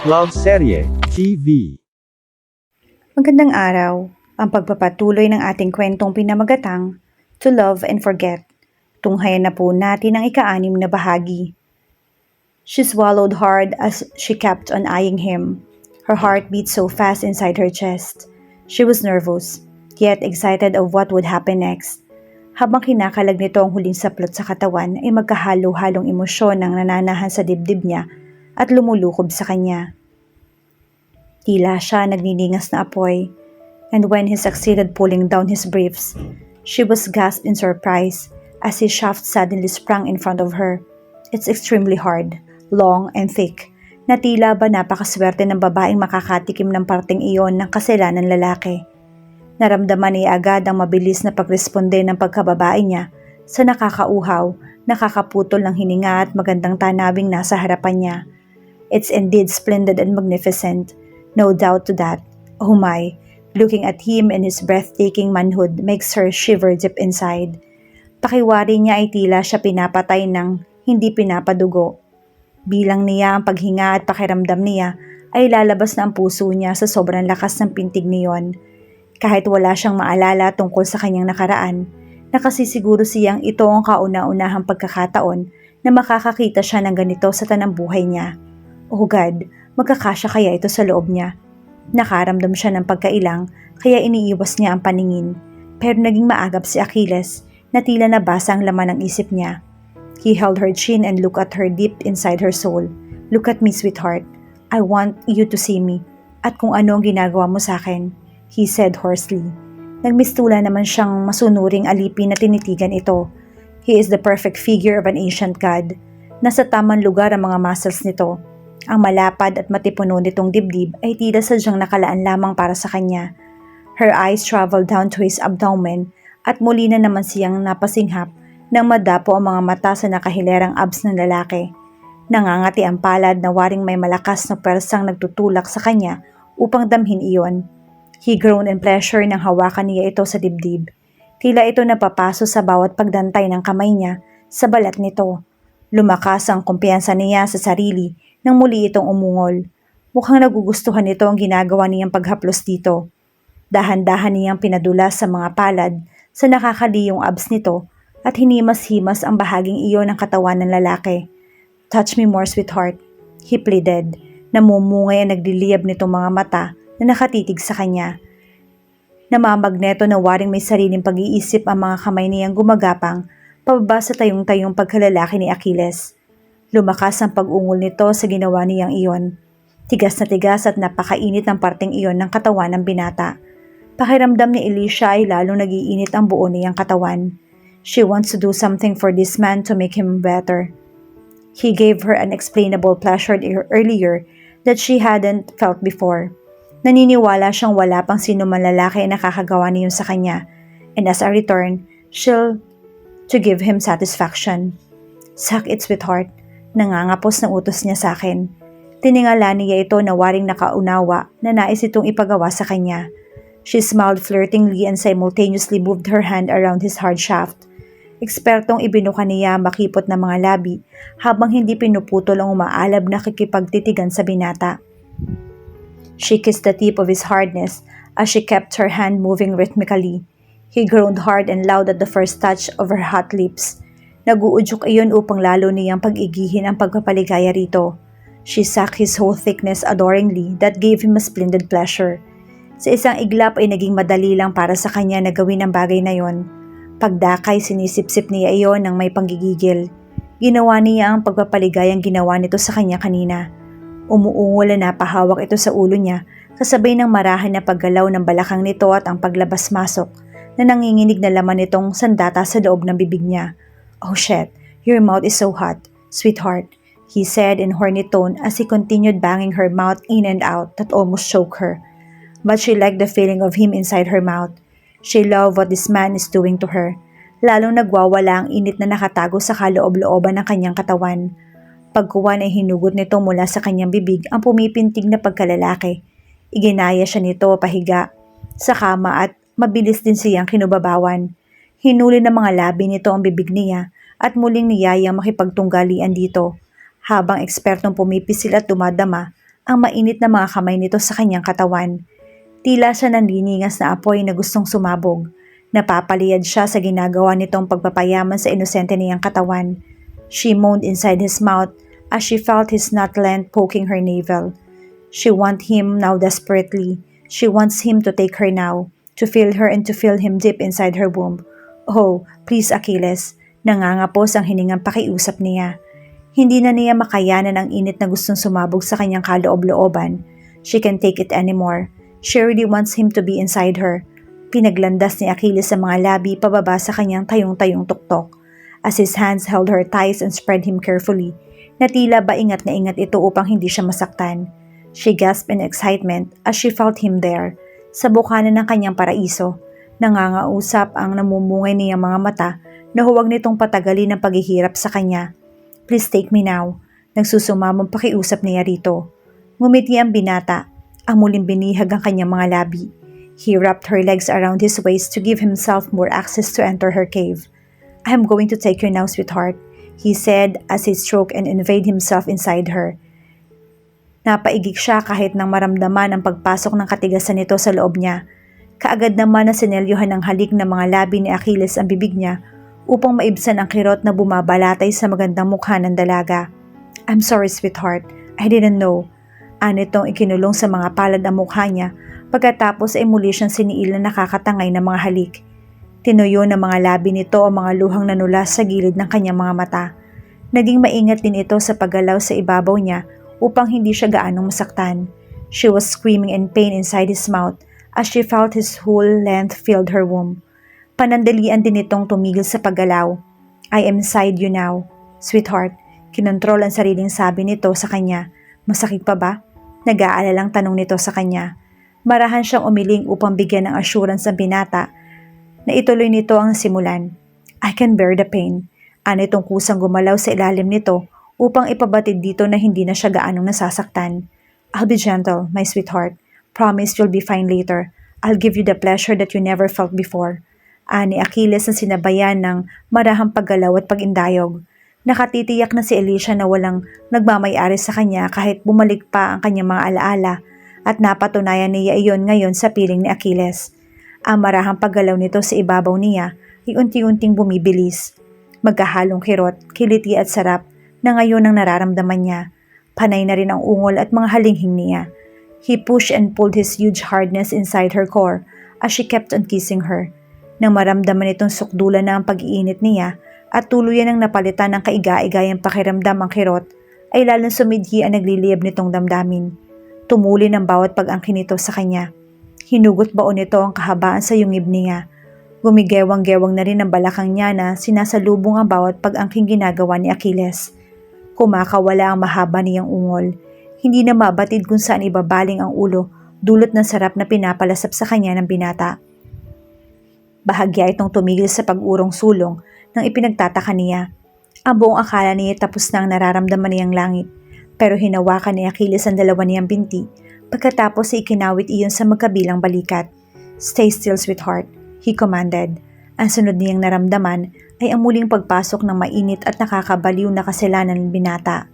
Love Serye TV. Magandang araw. Ang pagpapatuloy ng ating kwentong pinamagatang, To Love and Forget. Tunghayan na po natin ang ika-6 na bahagi. She swallowed hard as she kept on eyeing him. Her heart beat so fast inside her chest. She was nervous, yet excited of what would happen next. Habang kinakalag nito ang huling saplot sa katawan ay magkahalo-halong emosyon ang nananahan sa dibdib niya at lumulukob sa kanya. Tila siya nagniningas na apoy, and when he succeeded pulling down his briefs, she was gasped in surprise as his shaft suddenly sprang in front of her. It's extremely hard, long and thick, na tila ba napakaswerte ng babaeng makakatikim ng parteng iyon ng kasalanan lalaki. Naramdaman niya agad ang mabilis na pagresponde ng pagkababae niya sa nakakauhaw, nakakaputol ng hininga at magandang tanawing nasa harapan niya. It's indeed splendid and magnificent, no doubt to that. Oh my, looking at him and his breathtaking manhood makes her shiver deep inside. Pakiwari niya ay tila siya pinapatay ng hindi pinapadugo. Bilang niya ang paghinga at pakiramdam niya ay lalabas na ang puso niya sa sobrang lakas ng pintig niyon. Kahit wala siyang maalala tungkol sa kanyang nakaraan, nakasisiguro siyang ito ang kauna-unahang pagkakataon na makakakita siya ng ganito sa tanang buhay niya. Oh God, magkakasya kaya ito sa loob niya? Nakaramdam siya ng pagkailang kaya iniiwas niya ang paningin. Pero naging maagap si Achilles na tila nabasa ang laman ng isip niya. He held her chin and looked at her deep inside her soul. Look at me, sweetheart. I want you to see me. At kung ano ang ginagawa mo sa akin, he said hoarsely. Nagmistula naman siyang masunuring alipin na tinitigan ito. He is the perfect figure of an ancient god. Nasa tamang lugar ang mga muscles nito. Ang malapad at matipuno nitong dibdib ay tila sadyang nakalaan lamang para sa kanya. Her eyes traveled down to his abdomen at muli na naman siyang napasinghap nang madapo ang mga mata sa nakahilerang abs ng lalaki. Nangangati ang palad na waring may malakas na pwersang nagtutulak sa kanya upang damhin iyon. He groaned in pleasure nang hawakan niya ito sa dibdib. Tila ito napapaso sa bawat pagdantay ng kamay niya sa balat nito. Lumakas ang kumpiyansa niya sa sarili nang muli itong umungol. Mukhang nagugustuhan nito ang ginagawa niyang paghaplos dito. Dahan-dahan niyang pinadulas sa mga palad sa nakakaliyong abs nito at hinimas-himas ang bahaging iyon ng katawan ng lalaki. Touch me more, sweetheart, he pleaded. Namumungay ang nagliliyab nitong mga mata na nakatitig sa kanya. Namamagneto na waring may sariling pag-iisip ang mga kamay niyang gumagapang pababa sa tayong-tayong pagkalalaki ni Achilles. Lumakas ang pag-ungol nito sa ginawa niyang iyon. Tigas na tigas at napakainit ang parteng iyon ng katawan ng binata. Pakiramdam ni Alicia ay lalong nag-iinit ang buo niyang katawan. She wants to do something for this man to make him better. He gave her unexplainable pleasure earlier that she hadn't felt before. Naniniwala siyang wala pang sino man lalaki na nakakagawa niyon sa kanya, and as a return, she'll to give him satisfaction. Suck it, sweetheart. Nangangapos ng utos niya sa akin. Tiningala niya ito na waring nakaunawa na nais itong ipagawa sa kanya. She smiled flirtingly and simultaneously moved her hand around his hard shaft. Ekspertong ibinuka niya makipot na mga labi habang hindi pinuputol ang umaalab na kikipagtitigan sa binata. She kissed the tip of his hardness as she kept her hand moving rhythmically. He groaned hard and loud at the first touch of her hot lips. Naguudyok iyon upang lalo niyang pag-igihin ang pagpapaligaya rito. She sucked his whole thickness adoringly that gave him a splendid pleasure. Sa isang iglap ay naging madali lang para sa kanya na gawin ang bagay na yon. Pagdakay sinisip-sip niya iyon ng may panggigigil. Ginawa niya ang pagpapaligayang ginawa nito sa kanya kanina. Umuungol na napahawak ito sa ulo niya kasabay ng marahan na paggalaw ng balakang nito at ang paglabas-masok na nanginginig na laman nitong sandata sa loob ng bibig niya. Oh shit, your mouth is so hot, sweetheart, he said in horny tone as he continued banging her mouth in and out that almost choked her. But she liked the feeling of him inside her mouth. She loved what this man is doing to her. Lalong nagwawala ang init na nakatago sa kaloob-looban ng kanyang katawan. Pagkuwan ay hinugot nito mula sa kanyang bibig ang pumipintig na pagkalalaki. Iginaya siya nito pahiga sa kama at mabilis din siyang kinubabawan. Hinuli ng mga labi nito ang bibig niya at muling niyayang makipagtunggalian dito. Habang ekspertong pumipisil at dumadama, ang mainit na mga kamay nito sa kanyang katawan. Tila siya nanliningas na apoy na gustong sumabog. Napapaliyad siya sa ginagawa nitong pagpapayaman sa inosente niyang katawan. She moaned inside his mouth as she felt his nut length poking her navel. She wants him now desperately. She wants him to take her now, to feel her and to feel him deep inside her womb. Oh, please Achilles, nangangapos ang hiningang pakiusap niya. Hindi na niya makayanan ang init na gustong sumabog sa kanyang kaloob-looban. She can't take it anymore. She really wants him to be inside her. Pinaglandas ni Achilles sa mga labi pababa sa kanyang tayong-tayong tuktok. As his hands held her thighs and spread him carefully, na tila ba ingat na ingat ito upang hindi siya masaktan. She gasped in excitement as she felt him there, sa bukana ng kanyang paraiso. Nangangausap ang namumungay niyang mga mata na huwag nitong patagalin ang paghihirap sa kanya. Please take me now. Nagsusumamong pakiusap niya rito. Ngumiti ang binata. Ang muling binihag ang kanyang mga labi. He wrapped her legs around his waist to give himself more access to enter her cave. I am going to take you now, sweetheart, he said as he stroked and invade himself inside her. Napaigik siya kahit nang maramdaman ang pagpasok ng katigasan nito sa loob niya. Kaagad naman na sinelyuhan ng halik ng mga labi ni Achilles ang bibig niya upang maibsan ang kirot na bumabalatay sa magandang mukha ng dalaga. I'm sorry, sweetheart. I didn't know. Anitong ikinulong sa mga palad ang mukha niya pagkatapos ay muli siyang siniil na nakakatangay ng mga halik. Tinuyo ng mga labi nito ang mga luhang nanulas sa gilid ng kanyang mga mata. Naging maingat din ito sa paggalaw sa ibabaw niya upang hindi siya gaanong masaktan. She was screaming in pain inside his mouth as she felt his whole length filled her womb. Panandalian din itong tumigil sa paggalaw. I am inside you now. Sweetheart, kinontrol ang sariling sabi nito sa kanya. Masakit pa ba? Nag-aalalang tanong nito sa kanya. Marahan siyang umiling upang bigyan ng assurance ang binata na ituloy nito ang simulan. I can bear the pain. Anitong kusang gumalaw sa ilalim nito upang ipabatid dito na hindi na siya gaanong nasasaktan. I'll be gentle, my sweetheart. Promise you'll be fine later. I'll give you the pleasure that you never felt before. Ani Achilles ang sinabayan ng marahang paggalaw at pag-indayog. Nakatitiyak na si Alicia na walang nagmamayari sa kanya kahit bumalik pa ang kanyang mga alaala at napatunayan niya iyon ngayon sa piling ni Achilles. Ang marahang paggalaw nito sa ibabaw niya ay unti-unting bumibilis. Magkahalong kirot, kiliti at sarap na ngayon ang nararamdaman niya. Panay na rin ang ungol at mga halinghing niya. He pushed and pulled his huge hardness inside her core as she kept on kissing her. Nang maramdaman itong sukdulan na ang pag-iinit niya at tuluyan ang napalitan ng kaiga-igayang pakiramdam ang kirot, ay lalong sumidhi ang nagliliyab nitong damdamin. Tumuli ng bawat pag-angkin nito sa kanya. Hinugot baon nito ang kahabaan sa yungib niya. Gumigewang-gewang na rin ang balakang niya na sinasalubong ang bawat pag-angking ginagawa ni Achilles. Kumakawala ang mahaba niyang ungol. Hindi na mabatid kung saan ibabaling ang ulo, dulot ng sarap na pinapalasap sa kanya ng binata. Bahagya itong tumigil sa pag-urong sulong nang ipinagtataka niya. Ang buong akala niya tapos na ang nararamdaman niyang langit, pero hinawakan ni Achilles ang dalawa niyang binti, pagkatapos ay ikinawit iyon sa magkabilang balikat. Stay still, sweetheart, he commanded. Ang sunod niyang naramdaman ay ang muling pagpasok ng mainit at nakakabaliw na kasalanan ng binata.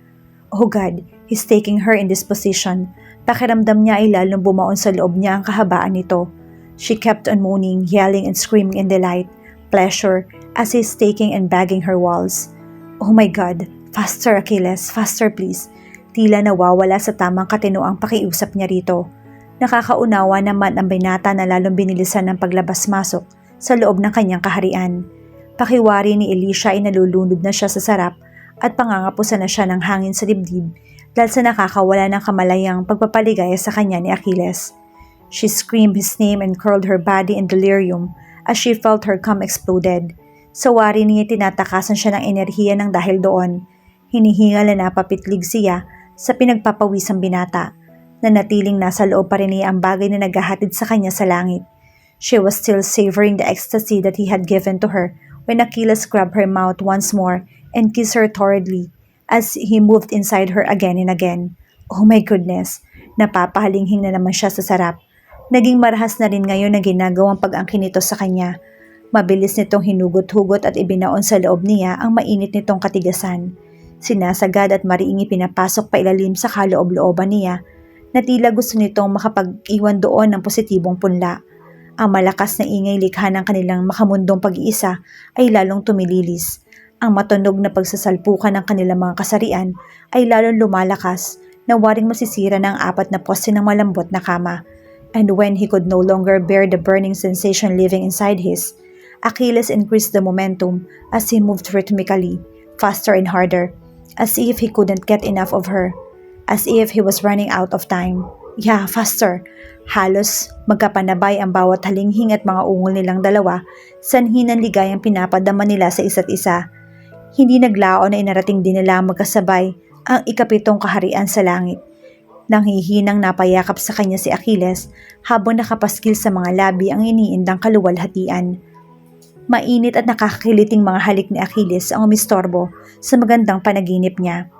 Oh God, he's taking her in this position. Pakiramdam niya ay lalong bumaon sa loob niya ang kahabaan nito. She kept on moaning, yelling and screaming in delight, pleasure, as he's taking and bagging her walls. Oh my God, faster Achilles, faster please. Tila nawawala sa tamang katinoang pakiusap niya rito. Nakakaunawa naman ang binata na lalong binilisan ng paglabas-masok sa loob ng kanyang kaharian. Pakiwari ni Alicia ay nalulunod na siya sa sarap at pangangapusan na siya ng hangin sa dibdib dahil sa nakakawala ng kamalayang pagpapaligaya sa kanya ni Achilles. She screamed his name and curled her body in delirium as she felt her cum exploded. Sa wari niya tinatakasan siya ng enerhiya ng dahil doon. Hinihingal na napapitlig siya sa pinagpapawisang binata. Nanatiling nasa loob pa rin niya ang bagay na naghahatid sa kanya sa langit. She was still savoring the ecstasy that he had given to her when Achilles grabbed her mouth once more and kissed her torridly as he moved inside her again and again. Oh my goodness, napapahalinghing na naman siya sa sarap. Naging marahas na rin ngayon ang ginagawang pag-angkin nito sa kanya. Mabilis nitong hinugot-hugot at ibinaon sa loob niya ang mainit nitong katigasan. Sinasagad at mariing ipinapasok pa ilalim sa kaloob-looban niya na tila gusto nitong makapag-iwan doon ng positibong punla. Ang malakas na ingay likha ng kanilang makamundong pag-iisa ay lalong tumililis. Ang matunog na pagsasalpukan ng kanilang mga kasarian ay lalong lumalakas na waring masisira ng 4 na poste ng malambot na kama. And when he could no longer bear the burning sensation living inside his, Achilles increased the momentum as he moved rhythmically, faster and harder, as if he couldn't get enough of her, as if he was running out of time. Yeah, faster! Halos magkapanabay ang bawat halinghing at mga ungol nilang dalawa, sanhi ng ligayang pinapadama nila sa isa't isa. Hindi naglaon na inarating din nila magkasabay ang 7 kaharian sa langit. Nanghihinang napayakap sa kanya si Achilles habang nakapaskil sa mga labi ang iniindang kaluwalhatian. Mainit at nakakakiliting mga halik ni Achilles ang umistorbo sa magandang panaginip niya.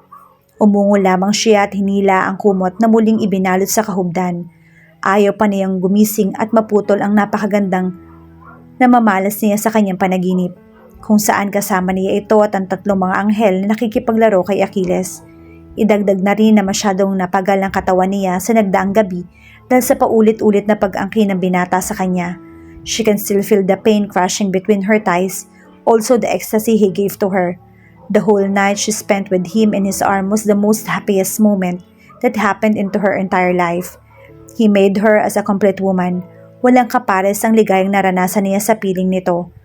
Umungo lamang siya at hinila ang kumot na muling ibinalot sa kahubdan. Ayaw pa niyang gumising at maputol ang napakagandang namamalas niya sa kanyang panaginip, kung saan kasama niya ito at ang 3 mga anghel na nakikipaglaro kay Achilles. Idagdag na rin na masyadong napagal ang katawan niya sa nagdaang gabi dahil sa paulit-ulit na pag-angkin ng binata sa kanya. She can still feel the pain crashing between her thighs, also the ecstasy he gave to her. The whole night she spent with him in his arm was the most happiest moment that happened into her entire life. He made her as a complete woman. Walang kapares ang ligayang naranasan niya sa piling nito.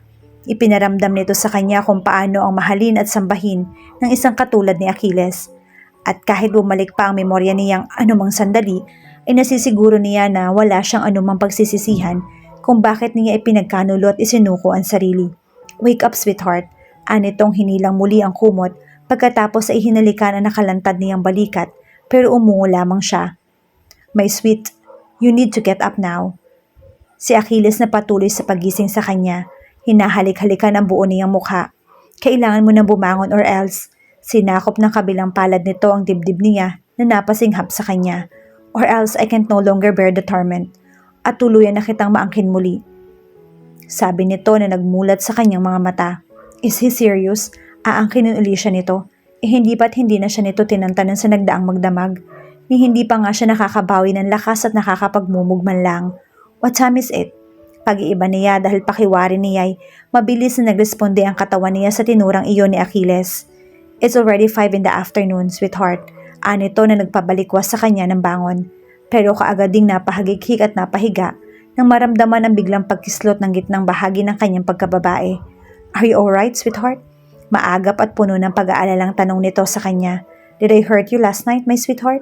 Ipinaramdam nito sa kanya kung paano ang mahalin at sambahin ng isang katulad ni Achilles. At kahit bumalik pa ang memorya niyang anumang sandali, ay nasisiguro niya na wala siyang anumang pagsisisihan kung bakit niya ipinagkanulo at isinuko ang sarili. Wake up, sweetheart. Anitong hinilang muli ang kumot pagkatapos ay hinalikan ang nakalantad niyang balikat, pero umungo lamang siya. My sweet, you need to get up now. Si Achilles na patuloy sa pagising sa kanya, hinahalik-halikan ang buo niyang mukha. Kailangan mo nang bumangon or else. Sinakop ng kabilang palad nito ang dibdib niya na napasinghap sa kanya. Or else I can't no longer bear the torment. At tuluyan na kitang maangkin muli. Sabi nito na nagmulat sa kanyang mga mata. Is he serious? Aangkinin uli siya nito. Hindi ba't hindi na siya nito tinantanan sa nagdaang magdamag? Ni hindi pa nga siya nakakabawi ng lakas at nakakapagmumugman lang. What time is it? Pag-iiba niya dahil pakiwari niya ay mabilis na nagresponde ang katawan niya sa tinurang iyon ni Achilles. It's already 5 in the afternoon, sweetheart. Anito na nagpabalikwas sa kanya ng bangon. Pero kaagad ding napahagikik at napahiga nang maramdaman ang biglang pagkislot ng gitnang bahagi ng kanyang pagkababae. Are you alright, sweetheart? Maagap at puno ng pag-aalalang tanong nito sa kanya. Did I hurt you last night, my sweetheart?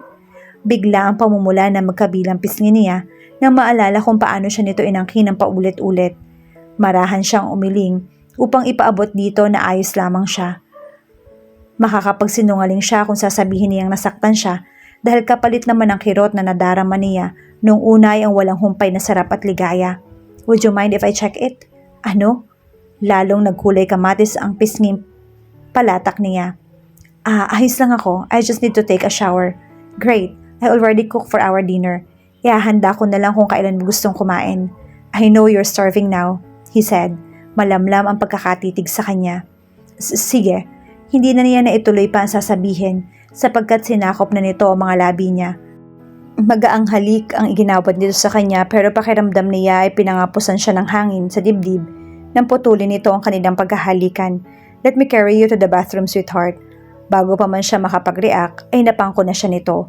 Bigla ang pamumula na magkabilang pisngi niya nang maalala kung paano siya nito inangkin ng paulit-ulit. Marahan siyang umiling upang ipaabot dito na ayos lamang siya. Makakapagsinungaling siya kung sasabihin niyang nasaktan siya dahil kapalit naman ang kirot na nadarama niya nung una ay ang walang humpay na sarap at ligaya. Would you mind if I check it? Ano? Lalong nagkulay kamatis ang pisnging palatak niya. Ayos lang ako. I just need to take a shower. Great. I already cooked for our dinner. Ihahanda ko na lang kung kailan mo gustong kumain. I know you're starving now, he said. Malamlam ang pagkakatitig sa kanya. Sige. Hindi na niya naituloy pa ang sasabihin sapagkat sinakop na nito ang mga labi niya. Magaang halik ang iginawad nito sa kanya pero pakiramdam niya ay pinangapusan siya ng hangin sa dibdib nang putulin nito ang kanilang pagkahalikan. Let me carry you to the bathroom, sweetheart. Bago pa man siya makapag-react ay napangko na siya nito.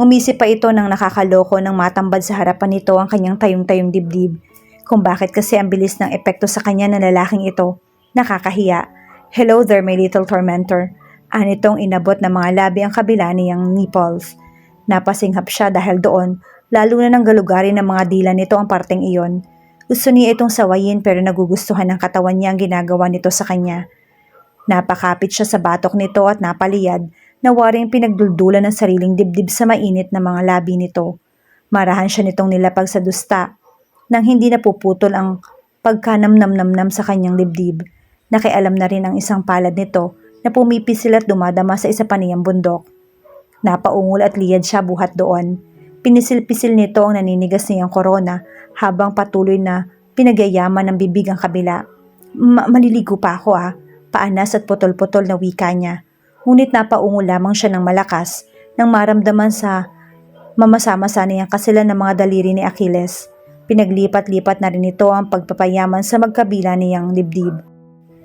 Ngumisip pa ito ng nakakaloko nang matambad sa harapan nito ang kanyang tayong-tayong dibdib. Kung bakit kasi ang bilis ng epekto sa kanya ng lalaking ito. Nakakahiya. Hello there, my little tormentor. Anitong inabot ng mga labi ang kabila niyang nipples. Napasinghap siya dahil doon, lalo na ng galugarin ng mga dila nito ang parteng iyon. Gusto niya itong sawayin pero nagugustuhan ng katawan niya ang ginagawa nito sa kanya. Napakapit siya sa batok nito at napaliyad na waring pinagduldulan ng sariling dibdib sa mainit na mga labi nito. Marahan siya nitong nilapag sa dusta nang hindi napuputol ang pagkanamnam-namnam sa kanyang dibdib. Nakialam na rin ang isang palad nito na pumipisil at dumadama sa isa pa niyang bundok. Napaungol at liyad siya buhat doon. Pinisil-pisil nito ang naninigas niyang korona habang patuloy na pinagyayaman ng bibig ang kabila. Maliligo pa ako Paanas at putol-putol na wika niya. Ngunit napaungol lamang siya ng malakas nang maramdaman sa Mamasa-masa niyang kasilan ng mga daliri ni Achilles. Pinaglipat-lipat na rin ito ang pagpapayaman sa magkabila niyang dibdib.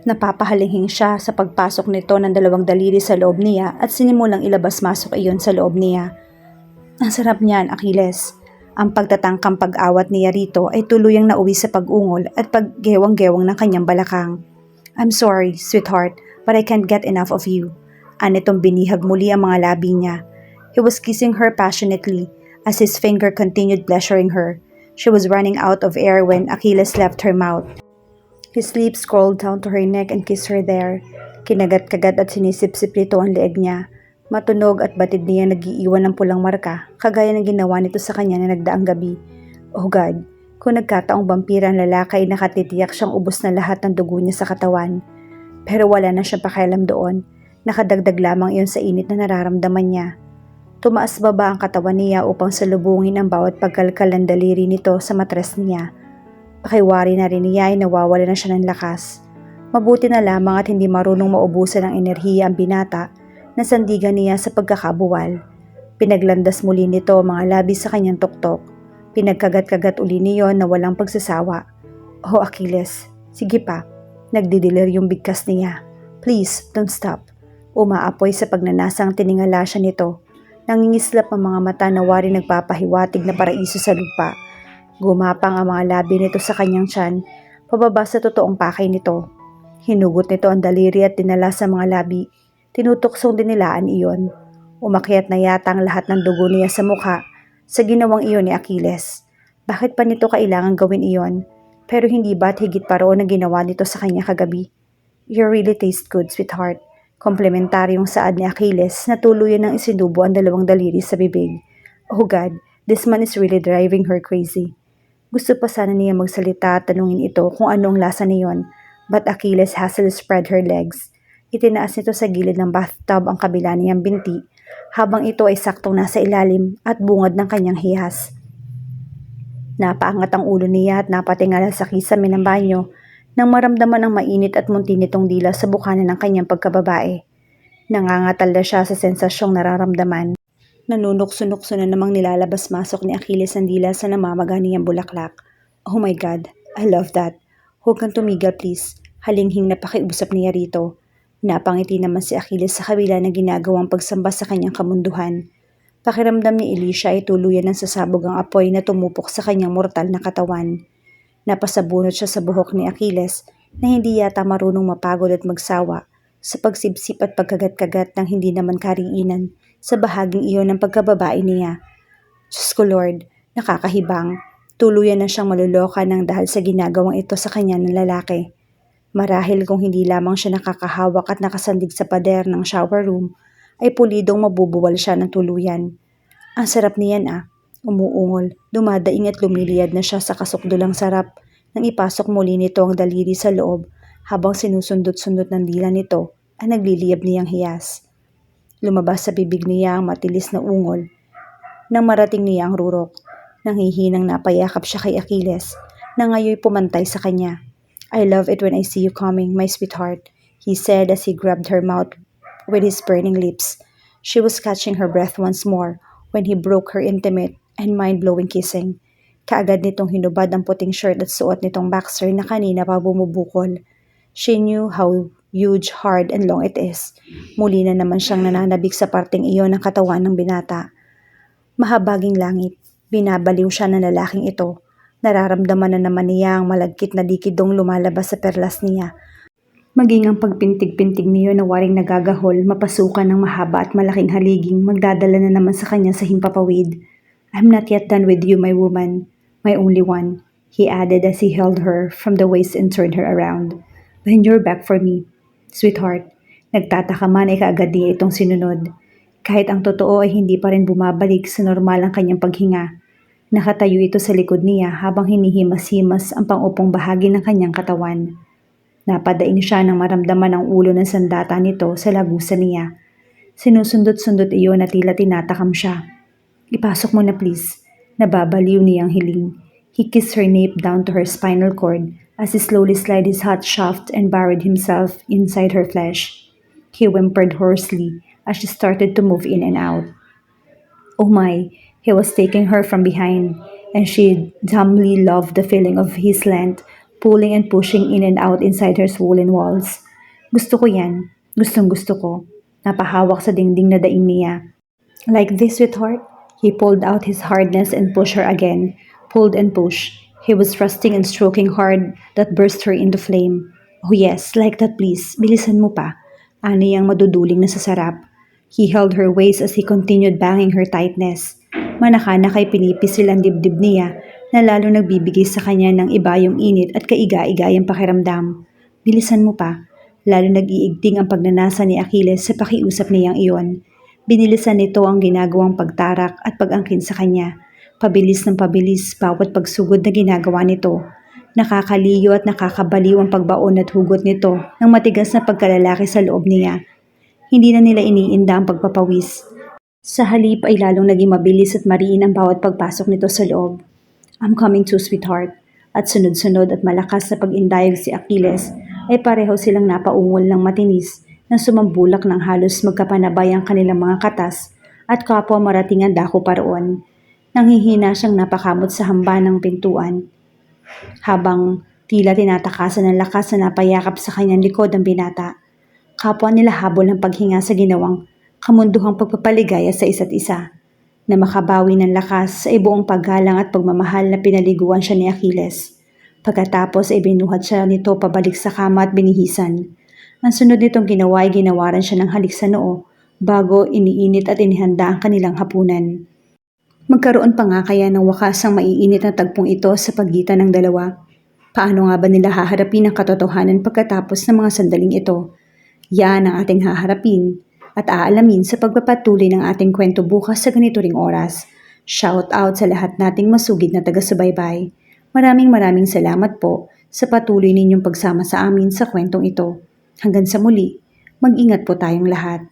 Napapahalihing siya sa pagpasok nito ng dalawang daliri sa loob niya at sinimulang ilabas-masok iyon sa loob niya. Ang sarap niyan, Achilles. Ang pagtatangkang pag-awat niya rito ay tuluyang nauwi sa pag-ungol at paggewang-gewang ng kanyang balakang. I'm sorry, sweetheart, but I can't get enough of you. Anitong binihag muli ang mga labi niya. He was kissing her passionately as his finger continued pleasuring her. She was running out of air when Achilles left her mouth. His lips crawled down to her neck and kissed her there. Kinagat-kagat at sinisip-sip nito ang leeg niya. Matunog at batid niya nag-iiwan ng pulang marka, kagaya ng ginawa nito sa kanya na nagdaang gabi. Oh God, kung nagkataong vampira ang lalaki ay nakatitiyak siyang ubos na lahat ng dugo niya sa katawan. Pero wala na siyang pakialam doon. Nakadagdag lamang iyon sa init na nararamdaman niya. Tumaas baba ang katawan niya upang salubungin ang bawat pagkalkal ng daliri nito sa matres niya. Pakiwari na rin niya ay nawawala na siya ng lakas. Mabuti na lamang at hindi marunong maubusan ng enerhiya ang binata na sandigan niya sa pagkakabuwal. Pinaglandas muli nito ang mga labi sa kanyang tuktok. Pinagkagat-kagat uli niyon na walang pagsasawa. Oh Achilles, sige pa. Nagdidilir yung bigkas niya. Please, don't stop. Umaapoy sa pagnanasang tiningala siya nito. Nangingislap ang mga mata na wari nagpapahiwatig na paraiso sa lupa. Gumapang ang mga labi nito sa kanyang tiyan, pababa sa totoong pakay nito. Hinugot nito ang daliri at dinala sa mga labi. Tinutuksong dinilaan iyon. Umakyat na yata ang lahat ng dugo niya sa mukha sa ginawang iyon ni Achilles. Bakit pa nito kailangan gawin iyon? Pero hindi ba't higit pa roon ang ginawa nito sa kanya kagabi? You really taste good, sweetheart. Komplementaryong saad ni Achilles na tuluyan ng isinubo ang dalawang daliri sa bibig. Oh God, this man is really driving her crazy. Gusto pa sana niya magsalita at tanungin ito kung anong lasa niyon, but Achilles hastily spread her legs. Itinaas nito sa gilid ng bathtub ang kabila niyang binti, habang ito ay saktong nasa ilalim at bungad ng kanyang hiyas. Napaangat ang ulo niya at napatingala sa kisame ng banyo nang maramdaman ang mainit at munti nitong dila sa bukana ng kanyang pagkababae. Nangangatal na siya sa sensasyong nararamdaman. Nanunukso-nukso na namang nilalabas-masok ni Achilles ang dila sa namamaga niyang bulaklak. Oh my God, I love that. Huwag kang tumigil please. Halinghing na pakiusap niya rito. Napangiti naman si Achilles sa kabila ng ginagawang pagsamba sa kanyang kamunduhan. Pakiramdam ni Elisha ay tuluyan ng sasabog ang apoy na tumupok sa kanyang mortal na katawan. Napasabunot siya sa buhok ni Achilles na hindi yata marunong mapagod at magsawa sa pagsipsip at pagkagat-kagat ng hindi naman kariinan sa bahaging iyon ng pagkababae niya. Diyos ko Lord, nakakahibang. Tuluyan na siyang maluloka ng dahil sa ginagawang ito sa kanya ng lalaki. Marahil kung hindi lamang siya nakakahawak at nakasandig sa pader ng shower room, ay pulidong mabubuwal siya ng tuluyan. Ang sarap niyan Umuungol, dumadaing at lumiliyad na siya sa kasukdulang sarap nang ipasok muli nito ang daliri sa loob habang sinusundot-sundot ng dila nito ang nagliliyab niyang hiyas. Lumabas sa bibig niya ang matilis na ungol nang marating niya ang rurok. Nanghihinang napayakap siya kay Achilles na ngayoy pumantay sa kanya. I love it when I see you coming, my sweetheart, he said as he grabbed her mouth with his burning lips. She was catching her breath once more when he broke her intimate and mind-blowing kissing. Kaagad nitong hinubad ang puting shirt at suot nitong boxer na kanina pa bumubukol. She knew how huge, hard, and long it is. Muli na naman siyang nananabik sa parting iyon ng katawan ng binata. Mahabaging langit, binabaliw siya ng lalaking ito. Nararamdaman na naman niya ang malagkit na likidong lumalabas sa perlas niya. Maging ang pagpintig-pintig niyo na waring nagagahol, mapasukan ng mahaba at malaking haliging, magdadala na naman sa kanya sa himpapawid. I'm not yet done with you, my woman, my only one, he added as he held her from the waist and turned her around. When you're back for me, sweetheart, nagtataka man ay kaagad niya itong sinunod. Kahit ang totoo ay hindi pa rin bumabalik sa normal ang kanyang paghinga. Nakatayo ito sa likod niya habang hinihimas-himas ang pang-upong bahagi ng kanyang katawan. Napadaing siya nang maramdaman ang ulo ng sandata nito sa lagusan niya. Sinusundot-sundot iyon na tila tinatakam siya. Ipasok mo na please. Nababaliw niyang hiling. He kissed her nape down to her spinal cord as he slowly slid his hot shaft and buried himself inside her flesh. He whimpered hoarsely as she started to move in and out. Oh my, He was taking her from behind, and she dumbly loved the feeling of his length, pulling and pushing in and out inside her swollen walls. Gusto ko yan. Gustong gusto ko. Napahawak sa dingding na daing niya. Like this, sweetheart? He pulled out his hardness and pushed her again. Pulled and pushed. He was thrusting and stroking hard that burst her into flame. Oh yes, like that please. Bilisan mo pa. Ani ang maduduling na sa sarap. He held her waist as he continued banging her tightness. Manakanak ay pinipisil ang dibdib niya na lalo nagbibigay sa kanya ng iba yung init at kaiga-igayang pakiramdam. Bilisan mo pa. Lalo nag-iigting ang pagnanasa ni Achilles sa pakiusap niyang iyon. Binilisan nito ang ginagawang pagtarak at pag-angkin sa kanya. Pabilis ng pabilis bawat pagsugod na ginagawa nito. Nakakaliyo at nakakabaliw ang pagbaon at hugot nito ng matigas na pagkalalaki sa loob niya. Hindi na nila iniinda ang pagpapawis. Sa halip ay lalong naging mabilis at mariin ang bawat pagpasok nito sa loob. I'm coming too, sweetheart. At sunod-sunod at malakas na pag-indayog si Achilles ay pareho silang napaungol ng matinis na sumambulak ng halos magkapanabay ang kanilang mga katas at kapwa marating ang dako pa roon. Nanghihina siyang napakamot sa hamba ng pintuan habang tila tinatakasan ng lakas na napayakap sa kanyang likod ang binata. Kapwa nila habol ng paghinga sa ginawang kamunduhang pagpapaligaya sa isa't isa. Na makabawi ng lakas sa buong paggalang at pagmamahal na pinaliguan siya ni Achilles. Pagkatapos ay binuhat siya nito pabalik sa kama at binihisan. Ang sunod nitong ginawa ay ginawaran siya ng halik sa noo bago iniinit at inihanda ang kanilang hapunan. Magkaroon pa nga kaya ng wakas ang maiinit na tagpong ito sa pagitan ng dalawa. Paano nga ba nila haharapin ang katotohanan pagkatapos ng mga sandaling ito? Yan ang ating haharapin at aalamin sa pagpapatuloy ng ating kwento bukas sa ganito ring oras. Shout out sa lahat nating masugid na taga-subaybay. Maraming salamat po sa patuloy ninyong pagsama sa amin sa kwentong ito. Hanggang sa muli, mag-ingat po tayong lahat.